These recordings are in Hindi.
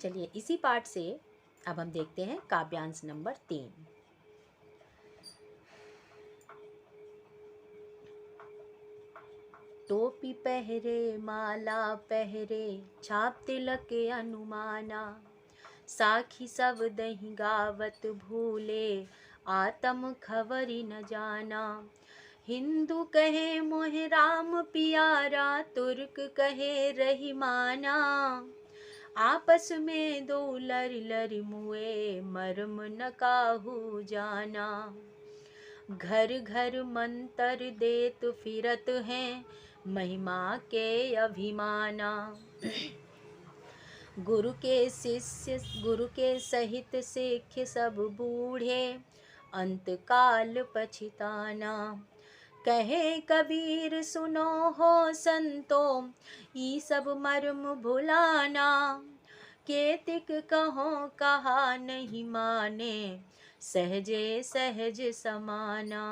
चलिए इसी पाठ से अब हम देखते हैं काव्यांश नंबर 3। टोपी पहरे माला पहरे छाप तिलक अनुमाना, साखी सब दही गावत भूले आत्म खबरी न जाना। हिंदू कहे मोहे राम पियारा, तुर्क कहे रहीमाना, आपस में दो लर लर मुए मर्म न काहू जाना। घर घर मंत्र देत फिरत हैं महिमा के अभिमाना। गुरु के शिष्य गुरु के सहित सिख सब बूढ़े अंत काल पछताना। कहे कबीर सुनो हो संतों ई सब मर्म भुलाना। केतिक कहो कहा नहीं माने सहजे सहज समाना।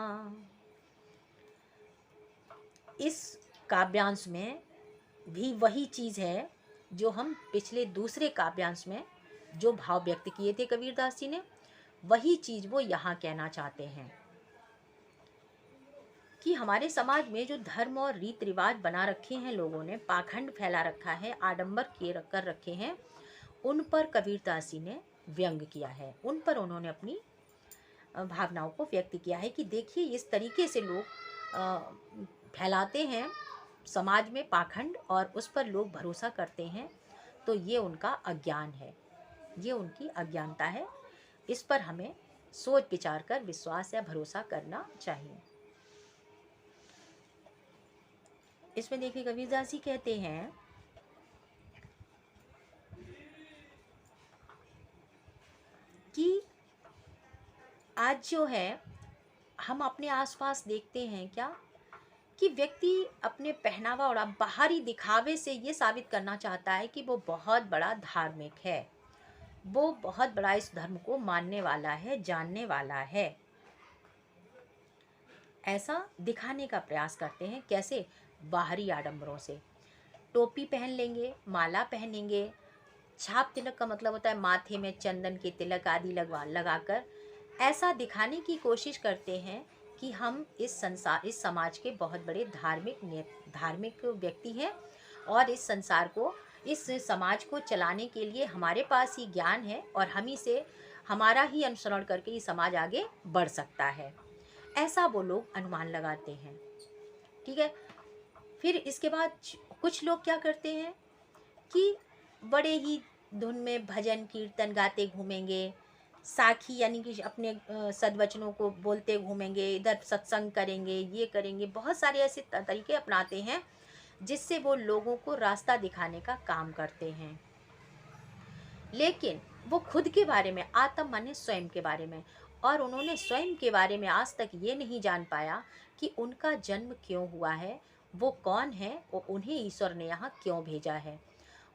इस काव्यांश में भी वही चीज़ है जो हम पिछले दूसरे काव्यांश में जो भाव व्यक्त किए थे कबीरदास जी ने, वही चीज़ वो यहाँ कहना चाहते हैं कि हमारे समाज में जो धर्म और रीत रिवाज बना रखे हैं लोगों ने, पाखंड फैला रखा है, आडंबर किए कर रखे हैं, उन पर कबीरदास जी ने व्यंग किया है। उन पर उन्होंने अपनी भावनाओं को व्यक्त किया है कि देखिए इस तरीके से लोग फैलाते हैं समाज में पाखंड और उस पर लोग भरोसा करते हैं, तो ये उनका अज्ञान है, ये उनकी अज्ञानता है। इस पर हमें सोच विचार कर विश्वास या भरोसा करना चाहिए। इसमें देखिए कबीरदास जी कहते हैं कि आज जो है हम अपने आसपास देखते हैं क्या कि व्यक्ति अपने पहनावा और बाहरी दिखावे से ये साबित करना चाहता है कि वो बहुत बड़ा धार्मिक है, वो बहुत बड़ा इस धर्म को मानने वाला है, जानने वाला है। ऐसा दिखाने का प्रयास करते हैं। कैसे? बाहरी आडंबरों से। टोपी पहन लेंगे, माला पहनेंगे, छाप तिलक का मतलब होता है माथे में चंदन के तिलक आदि लगाकर ऐसा दिखाने की कोशिश करते हैं कि हम इस समाज के बहुत बड़े धार्मिक व्यक्ति हैं और इस संसार को, इस समाज को चलाने के लिए हमारे पास ही ज्ञान है और हम ही से हमारा ही अनुसरण करके ये समाज आगे बढ़ सकता है। ऐसा वो लोग अनुमान लगाते हैं। ठीक है। फिर इसके बाद कुछ लोग क्या करते हैं कि बड़े ही धुन में भजन कीर्तन गाते घूमेंगे, साखी यानी कि अपने सद्वचनों को बोलते घूमेंगे, इधर सत्संग करेंगे, ये करेंगे, बहुत सारे ऐसे तरीके अपनाते हैं जिससे वो लोगों को रास्ता दिखाने का काम करते हैं। लेकिन वो खुद के बारे में, आत्म माने स्वयं के बारे में, और उन्होंने स्वयं के बारे में आज तक ये नहीं जान पाया कि उनका जन्म क्यों हुआ है, वो कौन है और उन्हें ईश्वर ने यहाँ क्यों भेजा है।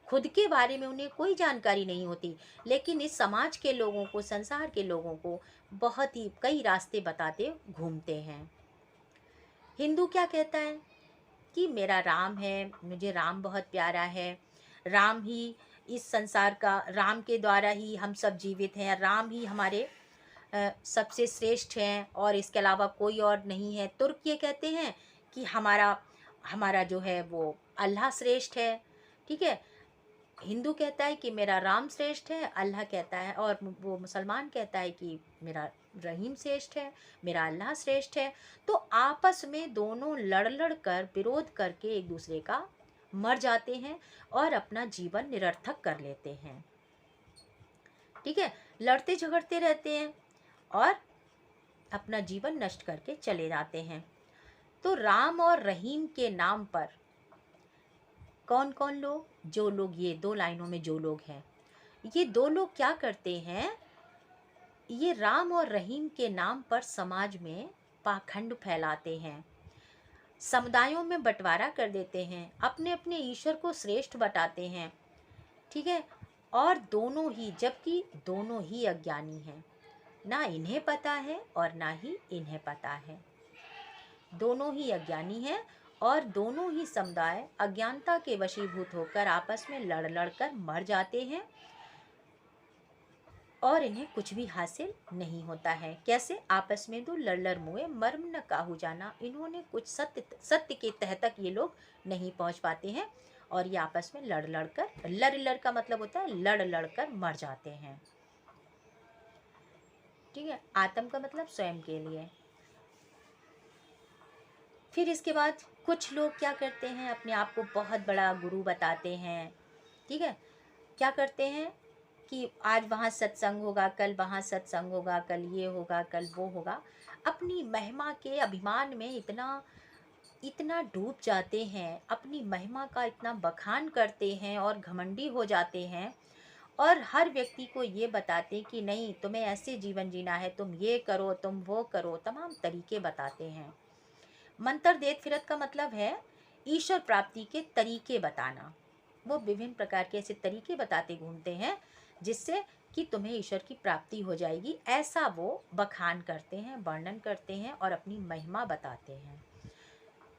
खुद के बारे में उन्हें कोई जानकारी नहीं होती, लेकिन इस समाज के लोगों को, संसार के लोगों को बहुत ही कई रास्ते बताते घूमते हैं। हिंदू क्या कहता है कि मेरा राम है, मुझे राम बहुत प्यारा है, राम ही इस संसार का, राम के द्वारा ही हम सब जीवित हैं, राम ही हमारे सबसे श्रेष्ठ हैं और इसके अलावा कोई और नहीं है। तुर्क ये कहते हैं कि हमारा जो है वो अल्लाह श्रेष्ठ है। ठीक है। हिंदू कहता है कि मेरा राम श्रेष्ठ है, अल्लाह कहता है, और वो मुसलमान कहता है कि मेरा रहीम श्रेष्ठ है, मेरा अल्लाह श्रेष्ठ है। तो आपस में दोनों लड़ लड़ कर, विरोध करके एक दूसरे का मर जाते हैं और अपना जीवन निरर्थक कर लेते हैं। ठीक है। लड़ते झगड़ते रहते हैं और अपना जीवन नष्ट करके चले जाते हैं। तो राम और रहीम के नाम पर कौन कौन लोग, जो लोग, ये दो लाइनों में जो लोग हैं, ये दो लोग क्या करते हैं, ये राम और रहीम के नाम पर समाज में पाखंड फैलाते हैं, समुदायों में बंटवारा कर देते हैं, अपने अपने ईश्वर को श्रेष्ठ बताते हैं। ठीक है। और दोनों ही, जबकि दोनों ही अज्ञानी हैं, ना इन्हें पता है और ना ही इन्हें पता है। दोनों ही अज्ञानी हैं और दोनों ही समुदाय अज्ञानता के वशीभूत होकर आपस में लड़ लड़ कर मर जाते हैं और इन्हें कुछ भी हासिल नहीं होता है। कैसे? आपस में दो लड़ लड़ मुए मर्म न काहू जाना। इन्होंने कुछ सत्य के तह तक ये लोग नहीं पहुंच पाते हैं और ये आपस में लड़ लड़ कर, लड़ का मतलब होता है लड़ लड़ कर मर जाते हैं। ठीक है, आत्म का मतलब स्वयं के लिए। फिर इसके बाद कुछ लोग क्या करते हैं, अपने आप को बहुत बड़ा गुरु बताते हैं। ठीक है, क्या करते हैं कि आज वहाँ सत्संग होगा, कल वहाँ सत्संग होगा, कल ये होगा, कल वो होगा। अपनी महिमा के अभिमान में इतना इतना डूब जाते हैं, अपनी महिमा का इतना बखान करते हैं और घमंडी हो जाते हैं और हर व्यक्ति को ये बताते कि नहीं, तुम्हें ऐसे जीवन जीना है, तुम ये करो, तुम वो करो, तमाम तरीके बताते हैं। मंतर देत फिरत का मतलब है ईश्वर प्राप्ति के तरीके बताना। वो विभिन्न प्रकार के ऐसे तरीके बताते घूमते हैं जिससे कि तुम्हें ईश्वर की प्राप्ति हो जाएगी, ऐसा वो बखान करते हैं, वर्णन करते हैं और अपनी महिमा बताते हैं।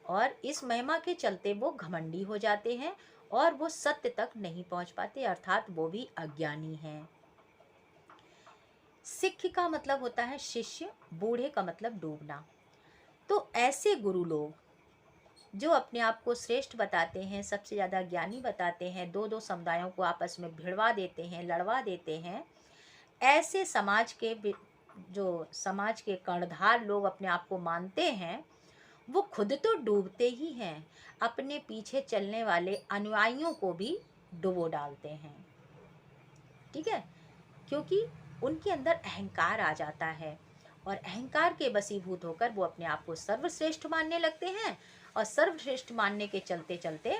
और इस महिमा के चलते वो घमंडी हो जाते हैं और वो सत्य तक नहीं पहुंच पाते, अर्थात वो भी अज्ञानी हैं। सिख का मतलब होता है शिष्य, बूढ़े का मतलब डूबना। तो ऐसे गुरु लोग जो अपने आप को श्रेष्ठ बताते हैं, सबसे ज़्यादा ज्ञानी बताते हैं, दो दो समुदायों को आपस में भिड़वा देते हैं, लड़वा देते हैं, ऐसे जो समाज के कर्णधार लोग अपने आप को मानते हैं, वो खुद तो डूबते ही हैं, अपने पीछे चलने वाले अनुयायियों को भी डुबो डालते हैं। ठीक है, क्योंकि उनके अंदर अहंकार आ जाता है और अहंकार के वशीभूत होकर वो अपने आप को सर्वश्रेष्ठ मानने लगते हैं और सर्वश्रेष्ठ मानने के चलते चलते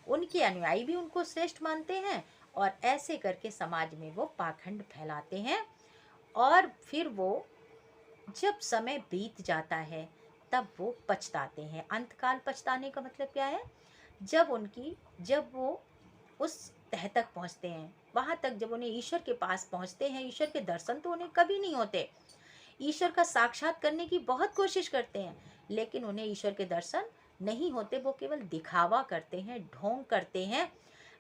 उनके अनुयायी भी उनको श्रेष्ठ मानते हैं और ऐसे करके समाज में वो पाखंड फैलाते हैं। और फिर वो जब समय बीत जाता है तब वो पछताते हैं। अंतकाल पछताने का मतलब क्या है? जब वो उस तह तक पहुंचते हैं, वहां तक जब उन्हें ईश्वर के पास पहुंचते हैं, ईश्वर के दर्शन तो उन्हें कभी नहीं होते, ईश्वर का साक्षात करने की बहुत कोशिश करते हैं लेकिन उन्हें ईश्वर के दर्शन नहीं होते, वो केवल दिखावा करते हैं, ढोंग करते हैं।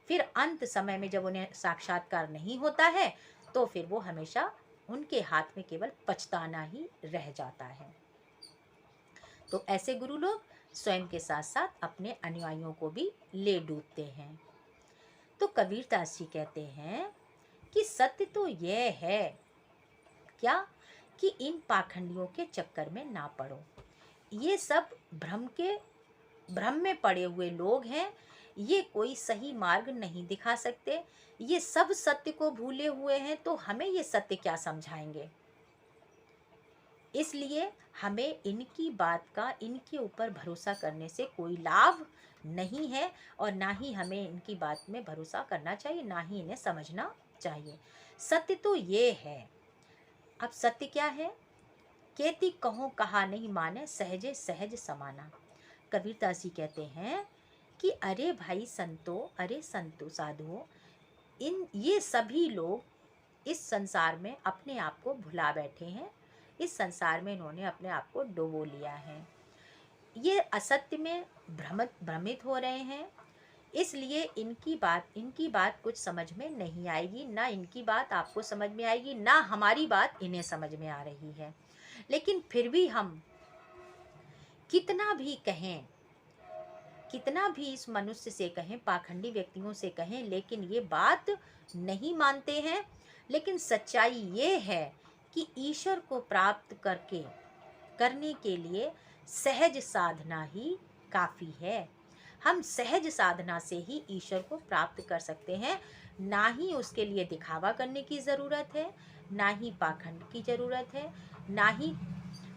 फिर अंत समय में जब उन्हें साक्षात्कार नहीं होता है तो फिर वो हमेशा उनके हाथ में केवल पछताना ही रह जाता है। तो ऐसे गुरु लोग स्वयं के साथ साथ अपने अनुयायियों को भी ले डूबते हैं। तो कबीरदास जी कहते हैं कि सत्य तो यह है क्या कि इन पाखंडियों के चक्कर में ना पड़ो। ये सब भ्रम में पड़े हुए लोग हैं, ये कोई सही मार्ग नहीं दिखा सकते, ये सब सत्य को भूले हुए हैं, तो हमें ये सत्य क्या समझाएंगे। इसलिए हमें इनकी बात का, इनके ऊपर भरोसा करने से कोई लाभ नहीं है और ना ही हमें इनकी बात में भरोसा करना चाहिए, ना ही इन्हें समझना चाहिए। सत्य तो ये है। अब सत्य क्या है? केती कहो कहा नहीं माने, सहजे सहज समाना। कबीरदास जी कहते हैं कि अरे भाई संतो, अरे संतो साधुओं, ये सभी लोग इस संसार में अपने आप को भुला बैठे हैं, इस संसार में इन्होंने अपने आप को डुबो लिया है, ये असत्य में भ्रमित हो रहे हैं, इसलिए इनकी बात कुछ समझ में नहीं आएगी, ना इनकी बात आपको समझ में आएगी, ना हमारी बात इन्हें समझ में आ रही है। लेकिन फिर भी हम कितना भी कहें, कितना भी इस मनुष्य से कहें, पाखंडी व्यक्तियों से कहें, लेकिन ये बात नहीं मानते हैं। लेकिन सच्चाई ये है कि ईश्वर को प्राप्त करने के लिए सहज साधना ही काफ़ी है। हम सहज साधना से ही ईश्वर को प्राप्त कर सकते हैं, ना ही उसके लिए दिखावा करने की ज़रूरत है, ना ही पाखंड की ज़रूरत है, ना ही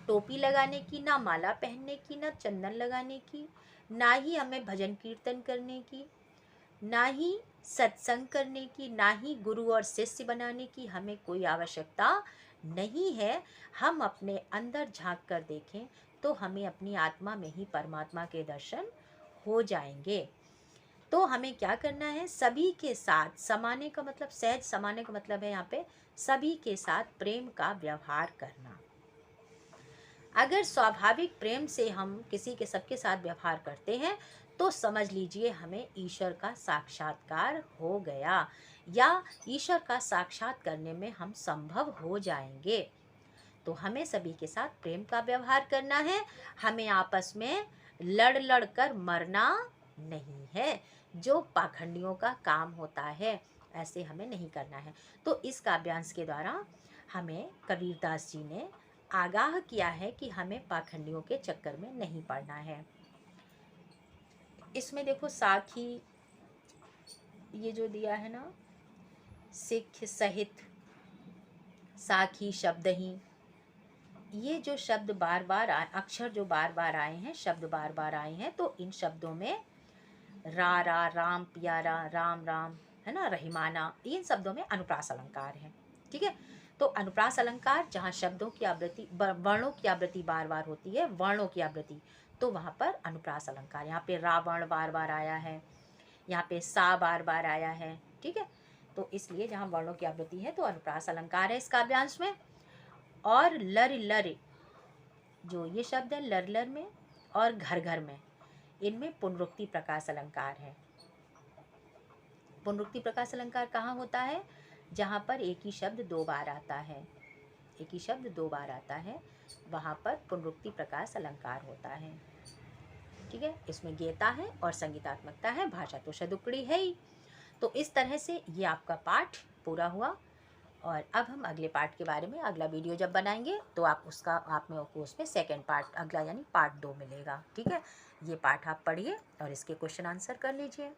टोपी लगाने की, ना माला पहनने की, ना चंदन लगाने की, ना ही हमें भजन कीर्तन करने की, ना ही सत्संग करने की, ना ही गुरु और शिष्य बनाने की हमें कोई आवश्यकता नहीं है। हम अपने अंदर झांक कर देखें तो हमें अपनी आत्मा में ही परमात्मा के दर्शन हो जाएंगे। तो हमें क्या करना है? सभी के साथ समाने का मतलब, सहज समाने का मतलब है यहाँ पे सभी के साथ प्रेम का व्यवहार करना। अगर स्वाभाविक प्रेम से हम किसी के सबके साथ व्यवहार करते हैं तो समझ लीजिए हमें ईश्वर का साक्षात्कार हो गया, या ईश्वर का साक्षात करने में हम संभव हो जाएंगे। तो हमें सभी के साथ प्रेम का व्यवहार करना है, हमें आपस में लड़ लड़ कर मरना नहीं है, जो पाखंडियों का काम होता है ऐसे हमें नहीं करना है। तो इस काव्यांश के द्वारा हमें कबीरदास जी ने आगाह किया है कि हमें पाखंडियों के चक्कर में नहीं पड़ना है। इसमें देखो साखी ये जो दिया है ना, सिख सहित साखी शब्द ही, ये जो शब्द बार बार अक्षर जो बार बार आए हैं, शब्द बार बार आए हैं, तो इन शब्दों में रा रा, राम प्यारा, राम राम, है ना, रहीमाना, इन शब्दों में अनुप्रास अलंकार है। ठीक है, तो अनुप्रास अलंकार जहाँ शब्दों की आवृत्ति, वर्णों की आवृत्ति बार बार होती है, वर्णों की आवृत्ति, तो वहाँ पर अनुप्रास अलंकार। यहाँ पे रावण बार बार आया है, यहाँ पे सा बार बार आया है। ठीक है, तो इसलिए जहाँ वर्णों की आवृत्ति है तो अनुप्रास अलंकार है इस काव्यांश में। और लर लर, जो ये शब्द है लर लर में और घर घर में, इनमें पुनरुक्ति प्रकाश अलंकार है। पुनरुक्ति प्रकाश अलंकार कहाँ होता है? जहाँ पर एक ही शब्द दो बार आता है, एक ही शब्द दो बार आता है, वहाँ पर पुनरुक्ति प्रकाश अलंकार होता है। ठीक है, इसमें गेता है और संगीतात्मकता है, भाषा तो सदुक्कड़ी है ही। तो इस तरह से ये आपका पाठ पूरा हुआ। और अब हम अगले पार्ट के बारे में, अगला वीडियो जब बनाएंगे तो आप उसका, आप में को उसमें सेकेंड पार्ट अगला यानी पार्ट 2 मिलेगा। ठीक है, ये पाठ आप पढ़िए और इसके क्वेश्चन आंसर कर लीजिए।